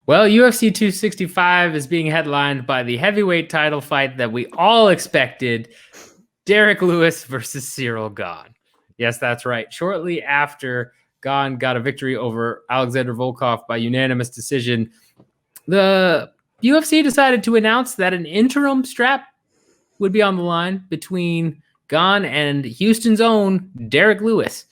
Well, UFC 265 is being headlined by the heavyweight title fight that we all expected, Derrick Lewis versus Ciryl Gane. Yes, that's right. Shortly after Gane got a victory over Alexander Volkov by unanimous decision, the UFC decided to announce that an interim strap would be on the line between Gane and Houston's own Derrick Lewis.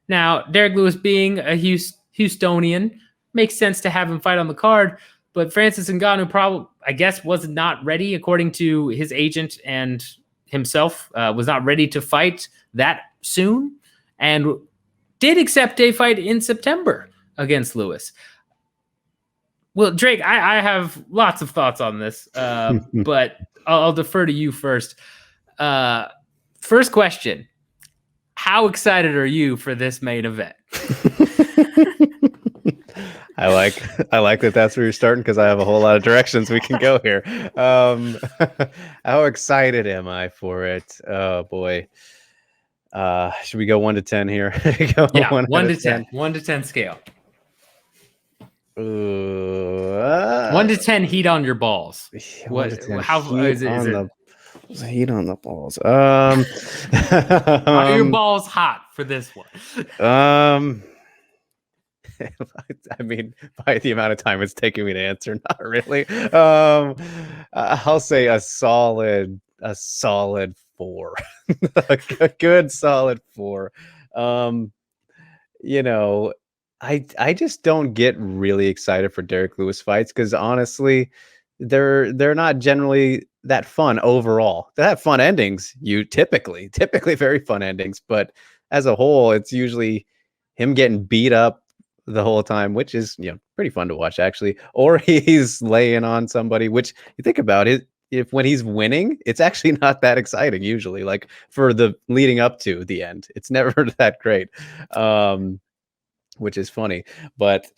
Now, Derrick Lewis being a Houstonian, makes sense to have him fight on the card, but Francis Ngannou probably, I guess, was not ready, according to his agent and himself, was not ready to fight that soon, and did accept a fight in September against Lewis. Well, Drake, I have lots of thoughts on this, but I'll defer to you first. First question: how excited are you for this main event? I like that that's where you're starting, because I have a whole lot of directions we can go here. How excited am I for it? Oh boy. Should we go 1 to 10 here? Yeah, 1 to 10. 1 to 10 scale. 1 to 10 heat on your balls. What? How is it? Heat on the balls. Are your balls hot for this one? I mean, by the amount of time it's taking me to answer, not really. I'll say a solid 4. A good solid 4. I just don't get really excited for Derrick Lewis fights, because honestly, they're not generally that fun overall. They have fun endings, typically very fun endings, but as a whole, it's usually him getting beat up the whole time, which is pretty fun to watch actually, or he's laying on somebody, which you think about it, if when he's winning, it's actually not that exciting usually, like for the leading up to the end, it's never that great, which is funny. But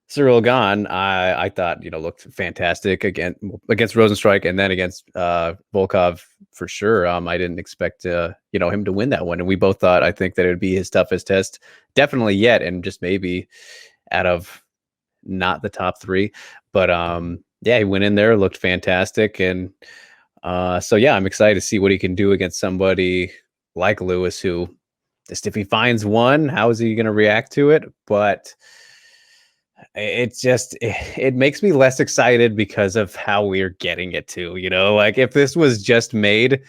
Ciryl Gane, I thought looked fantastic against Rosenstrike, and then against Volkov for sure. I didn't expect him to win that one, and we both thought, I think, that it would be his toughest test definitely yet, and just maybe out of not the top 3. But yeah, he went in there, looked fantastic, and so yeah, I'm excited to see what he can do against somebody like Lewis, who just, if he finds one, how is he going to react to it? But it makes me less excited because of how we're getting it to, like if this was just made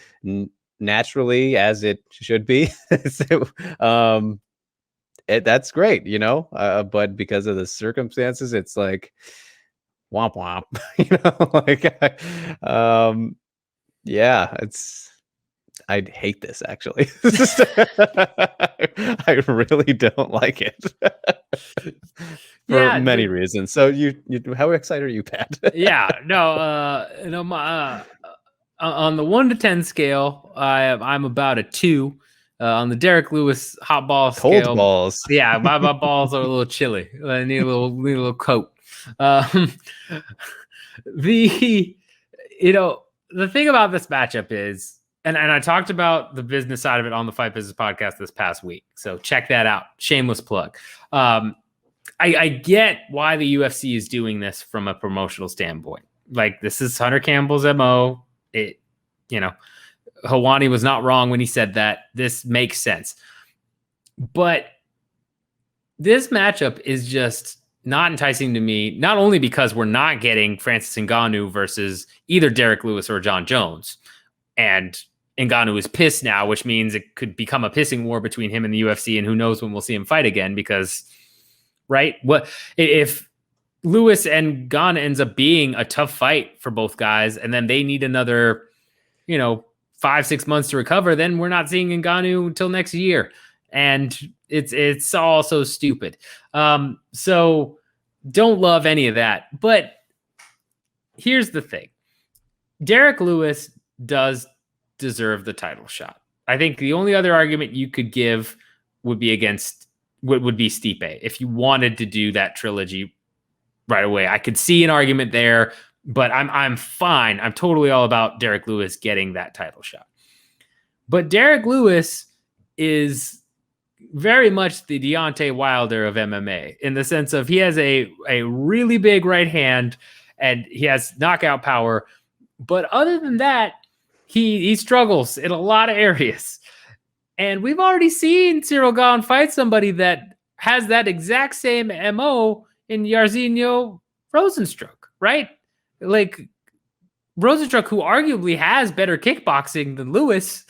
naturally as it should be, that's great, but because of the circumstances, it's like womp womp, yeah, I'd hate this actually. I really don't like it. For many reasons. So you how excited are you, Pat? Yeah, no, on the 1 to 10 scale, I'm about a 2. On the Derrick Lewis hot ball scale, cold balls. Yeah, my balls are a little chilly. I need a little coat. The thing about this matchup is, and I talked about the business side of it on the Fight Business podcast this past week, so check that out. Shameless plug. I get why the UFC is doing this from a promotional standpoint. Like, this is Hunter Campbell's MO. Helwani was not wrong when he said that. This makes sense. But this matchup is just not enticing to me, not only because we're not getting Francis Ngannou versus either Derrick Lewis or John Jones, and Ngannou is pissed now, which means it could become a pissing war between him and the UFC, and who knows when we'll see him fight again, because, right? What if Lewis and Gane ends up being a tough fight for both guys, and then they need another, 5-6 months to recover, then we're not seeing Ngannou until next year. And it's all so stupid. So don't love any of that. But here's the thing. Derrick Lewis does deserve the title shot. I think the only other argument you could give would be against would be Stipe. If you wanted to do that trilogy right away, I could see an argument there, but I'm fine. I'm totally all about Derrick Lewis getting that title shot. But Derrick Lewis is very much the Deontay Wilder of MMA, in the sense of he has a really big right hand and he has knockout power. But other than that, he struggles in a lot of areas. And we've already seen Ciryl Gane fight somebody that has that exact same MO in Jairzinho Rozenstruik, right? Like Rozenstruik, who arguably has better kickboxing than Lewis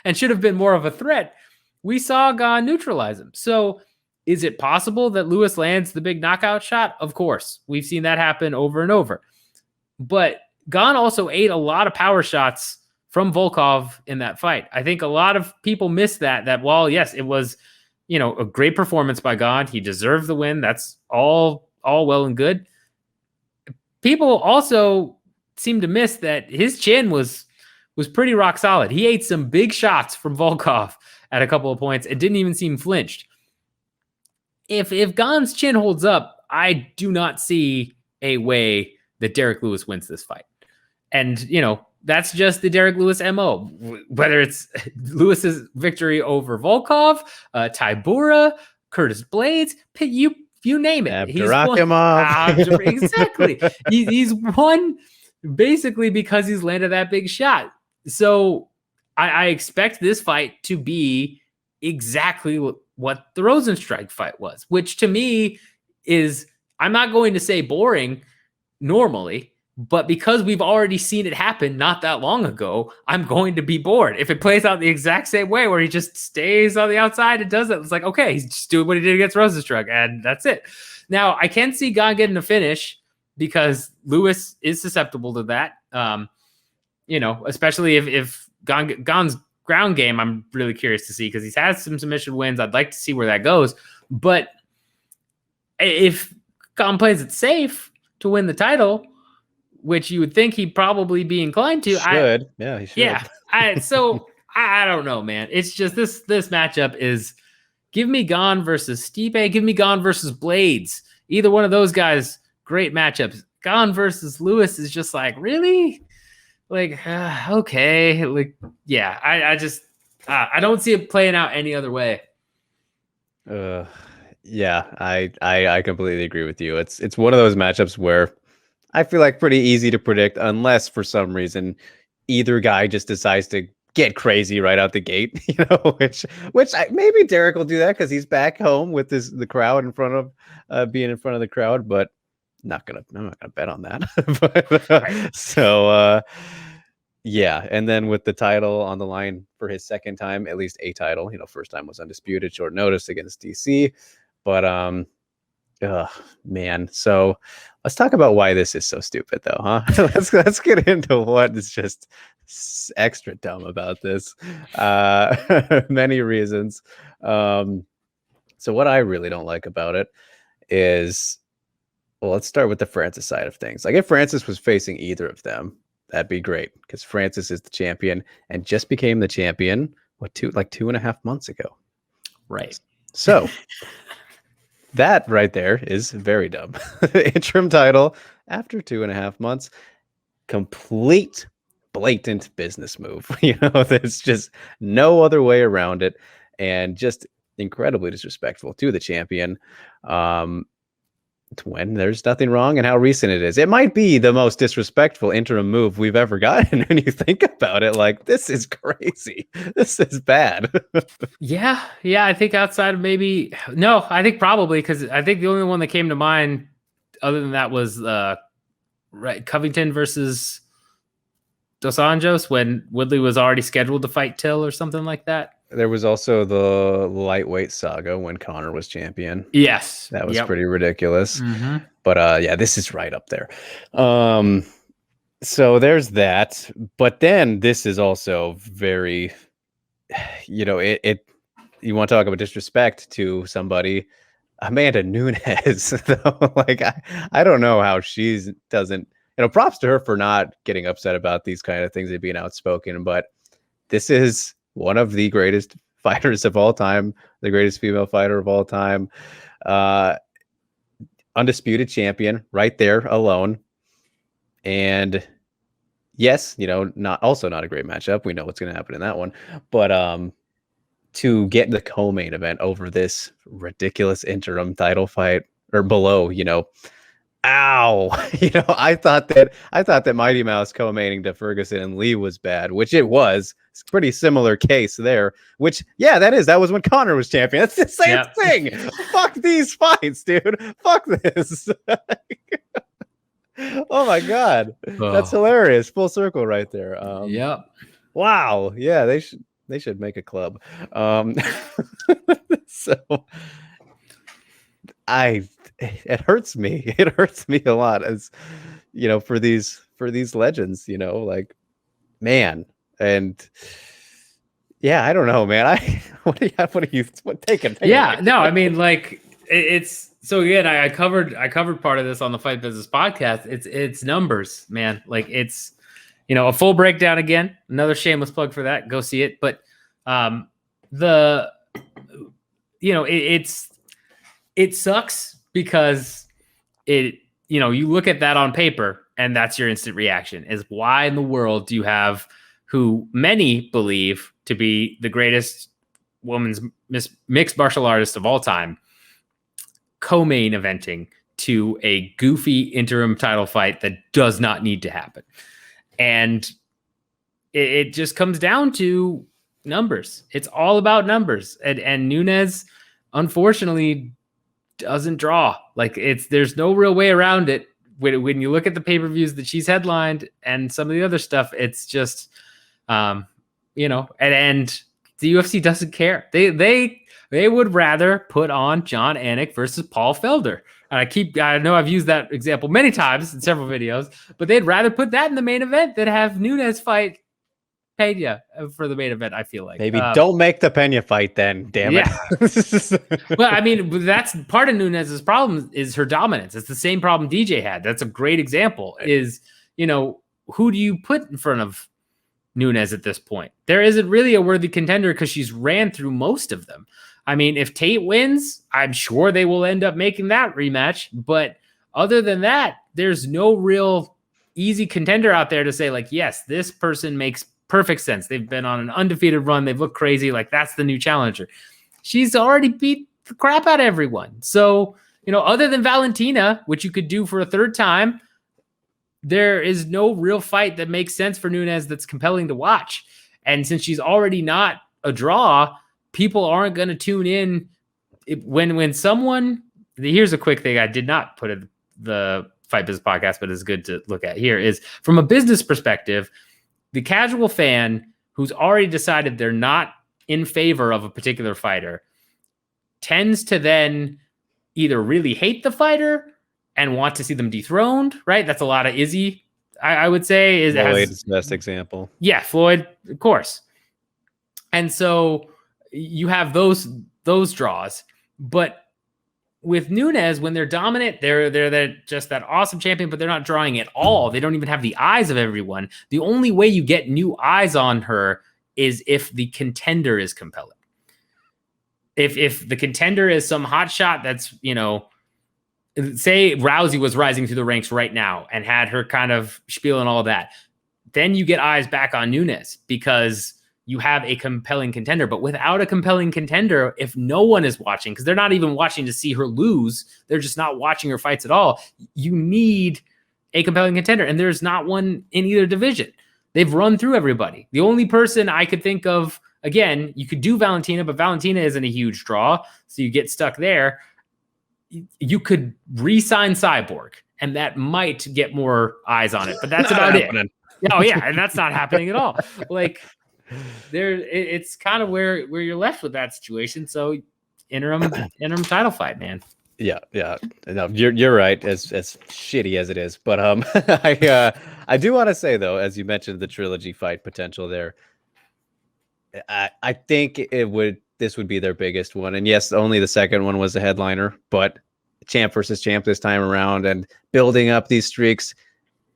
and should have been more of a threat, we saw Gane neutralize him. So is it possible that Lewis lands the big knockout shot? Of course. We've seen that happen over and over. But Gane also ate a lot of power shots from Volkov in that fight. I think a lot of people miss that while, yes, it was, a great performance by Gane. He deserved the win. That's all well and good. People also seem to miss that his chin was pretty rock solid. He ate some big shots from Volkov at a couple of points. It didn't even seem flinched. If Gane's chin holds up, I do not see a way that Derrick Lewis wins this fight. And, that's just the Derrick Lewis MO. Whether it's Lewis's victory over Volkov, Tybura, Curtis Blades, you name it. Abdurakhimov. Exactly. He's won basically because he's landed that big shot. So I expect this fight to be exactly what the Rozenstruik fight was, which to me is, I'm not going to say boring normally, but because we've already seen it happen not that long ago, I'm going to be bored. If it plays out the exact same way where he just stays on the outside and does it, it's like, okay, he's just doing what he did against Rozenstruik, and that's it. Now, I can see Gane getting a finish because Lewis is susceptible to that. Especially if Gane's ground game, I'm really curious to see because he's had some submission wins. I'd like to see where that goes. But if Gane plays it safe to win the title, which you would think he'd probably be inclined to. He should. So I don't know, man. It's just this matchup is, give me Gane versus Stipe, give me Gane versus Blades. Either one of those guys, great matchups. Gane versus Lewis is just like, really? Like, okay. Like, yeah, I just, I don't see it playing out any other way. Yeah, I completely agree with you. It's one of those matchups where I feel like pretty easy to predict, unless for some reason either guy just decides to get crazy right out the gate, which maybe Derrick will do that because he's back home with the crowd in front of being in front of the crowd, but I'm not gonna bet on that. So yeah, and then with the title on the line for his second time, at least a title, first time was undisputed, short notice against DC, but man. So let's talk about why this is so stupid, though, huh? let's get into what is just extra dumb about this. Many reasons. So what I really don't like about it is, well, let's start with the Francis side of things. Like, if Francis was facing either of them, that'd be great because Francis is the champion and just became the champion 2.5 months ago. Right. So that right there is very dumb. Interim title after 2.5 months. Complete blatant business move. There's just no other way around it, and just incredibly disrespectful to the champion. When there's nothing wrong, and how recent it is. It might be the most disrespectful interim move we've ever gotten when you think about it. Like, this is crazy. This is bad. Yeah, I think outside of I think probably, because I think the only one that came to mind other than that was Covington versus Dos Anjos, when Woodley was already scheduled to fight Till or something like that. There was also the lightweight saga when Conor was champion. Yes. That was pretty ridiculous. Mm-hmm. But yeah, this is right up there. So there's that. But then this is also very, you want to talk about disrespect to somebody. Amanda Nunes, though, like, I don't know how she doesn't, props to her for not getting upset about these kind of things and being outspoken. But this is one of the greatest fighters of all time, the greatest female fighter of all time, undisputed champion right there alone. And yes, not a great matchup. We know what's going to happen in that one, but to get the co-main event over this ridiculous interim title fight or below, ow, I thought that Mighty Mouse co-maining to Ferguson and Lee was bad, which it was. It's a pretty similar case there, which, that was when Conor was champion. That's the same thing. Fuck these fights, dude. Fuck this. Oh my God. That's hilarious. Full circle right there. Wow. Yeah, they should make a club. So it hurts me. It hurts me a lot as for these legends, like, man. And yeah, I don't know, man. What do you take it? No, I mean, like, it's so again, I covered part of this on the Fight Business podcast. It's numbers, man. Like, it's a full breakdown again. Another shameless plug for that. Go see it. But it sucks because you look at that on paper and that's your instant reaction is why in the world do you have who many believe to be the greatest women's mixed martial artist of all time co-main eventing to a goofy interim title fight that does not need to happen. And it just comes down to numbers. It's all about numbers. And Nunes, unfortunately, doesn't draw. Like, there's no real way around it. When you look at the pay-per-views that she's headlined and some of the other stuff, it's just, and the UFC doesn't care. They would rather put on John Anik versus Paul Felder. And I know I've used that example many times in several videos, but they'd rather put that in the main event than have Nunes fight Pena for the main event. I feel like maybe don't make the Pena fight then. Damn it. Well, I mean, that's part of Nunes's problem is her dominance. It's the same problem DJ had. That's a great example. Is who do you put in front of Nunes at this point? There isn't really a worthy contender because she's ran through most of them. I mean, if Tate wins, I'm sure they will end up making that rematch. But other than that, there's no real easy contender out there to say, like, yes, this person makes perfect sense. They've been on an undefeated run. They've looked crazy. Like, that's the new challenger. She's already beat the crap out of everyone. So, other than Valentina, which you could do for a third time, there is no real fight that makes sense for Nunes that's compelling to watch. And since she's already not a draw, people aren't going to tune in. When someone, here's a quick thing I did not put in the Fight Business podcast, but it's good to look at here, is from a business perspective, the casual fan who's already decided they're not in favor of a particular fighter tends to then either really hate the fighter and want to see them dethroned, right? That's a lot of Izzy, I would say. Floyd's best example. Yeah, Floyd, of course. And so you have those draws. But with Nunes, when they're dominant, they're just that awesome champion, but they're not drawing at all. They don't even have the eyes of everyone. The only way you get new eyes on her is if the contender is compelling. If the contender is some hotshot that's, say Rousey was rising through the ranks right now and had her kind of spiel and all that, then you get eyes back on Nunes because you have a compelling contender. But without a compelling contender, if no one is watching, because they're not even watching to see her lose, they're just not watching her fights at all, you need a compelling contender. And there's not one in either division. They've run through everybody. The only person I could think of, again, you could do Valentina, but Valentina isn't a huge draw, so you get stuck there. You could re-sign Cyborg, and that might get more eyes on it, but that's about it. Oh yeah, and that's not happening at all. Like, it's kind of where you're left with that situation. So interim title fight, man. Yeah. No, you're right. As shitty as it is, but I do want to say though, as you mentioned, the trilogy fight potential there. I think this would be their biggest one. And yes, only the second one was a headliner, but champ versus champ this time around and building up these streaks,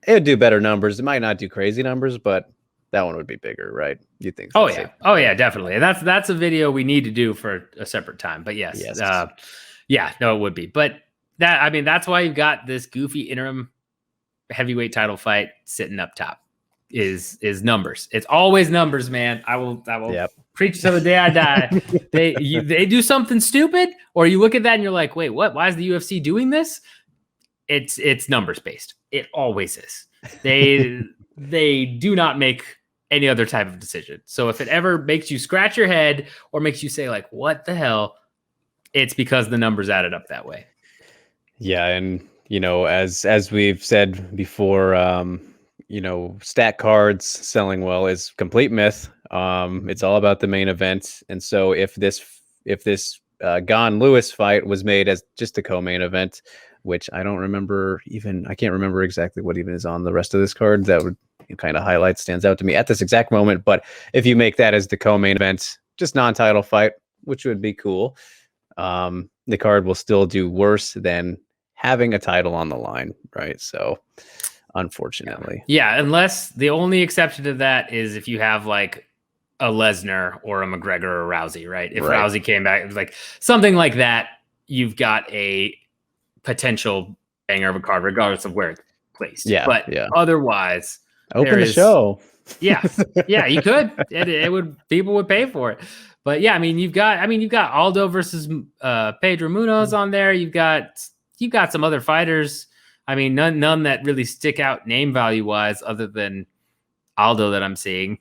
it would do better numbers. It might not do crazy numbers, but that one would be bigger, right? You think? So? Oh yeah, definitely. And that's a video we need to do for a separate time. But yes. It would be. But that's why you've got this goofy interim heavyweight title fight sitting up top. is numbers. It's always numbers, man. I will Yep. preach till the day I die. They do something stupid, or you look at that and you're like, wait, what? Why is the UFC doing this? It's numbers based. It always is. They do not make any other type of decision. So if it ever makes you scratch your head or makes you say like, what the hell? It's because the numbers added up that way. Yeah, and as we've said before, stat cards selling well is complete myth. It's all about the main event, and so if this Gane Lewis fight was made as just a co-main event, which I can't remember exactly what even is on the rest of this card, that would kind of stands out to me at this exact moment. But if you make that as the co-main event, just non-title fight, which would be cool, the card will still do worse than having a title on the line, right? So unfortunately. Yeah, unless the only exception to that is if you have like a Lesnar or a McGregor or a Rousey, right? If Rousey came back, it was like something like that, you've got a potential banger of a card, regardless of where it's placed. Yeah, but otherwise, open the show. Yeah, you could. It would. People would pay for it. But yeah, you've got Aldo versus Pedro Munoz on there. You've got some other fighters. None that really stick out name value wise, other than Aldo that I'm seeing.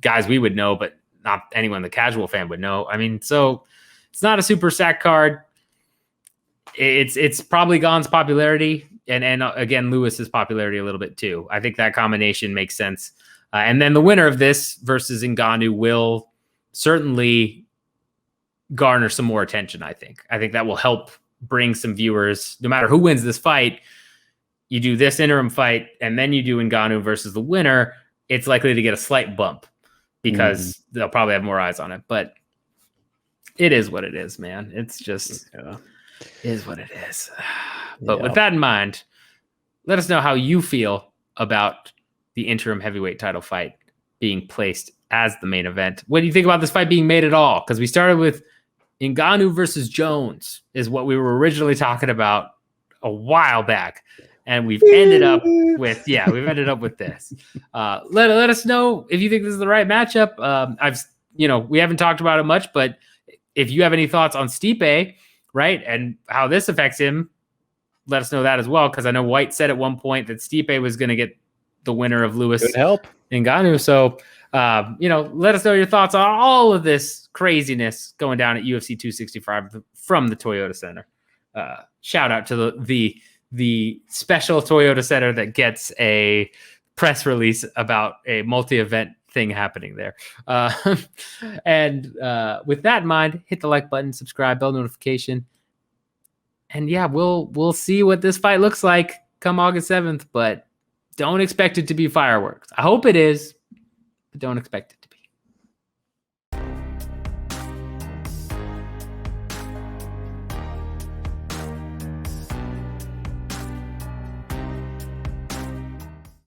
Guys we would know, but not anyone the casual fan would know. So it's not a super stacked card. It's probably Gane's popularity and again Lewis's popularity a little bit too. I think that combination makes sense. And then the winner of this versus Ngannou will certainly garner some more attention. I think that will help bring some viewers. No matter who wins this fight, you do this interim fight and then you do Ngannou versus the winner, it's likely to get a slight bump because they'll probably have more eyes on it. But it is what it is, man. It's just is what it is. But with that in mind, let us know how you feel about the interim heavyweight title fight being placed as the main event. What do you think about this fight being made at all? Because we started with Ngannou versus Jones is what we were originally talking about a while back. And we've ended up with this. Let us know if you think this is the right matchup. We haven't talked about it much, but if you have any thoughts on Stipe, right, and how this affects him, let us know that as well. Because I know White said at one point that Stipe was going to get the winner of Lewis Ngannou. So, let us know your thoughts on all of this craziness going down at UFC 265 from the Toyota Center. Shout out to the special Toyota Center that gets a press release about a multi-event thing happening there. And with that in mind, hit the like button, subscribe, bell notification. And yeah, we'll see what this fight looks like come August 7th, but don't expect it to be fireworks. I hope it is, but don't expect it to.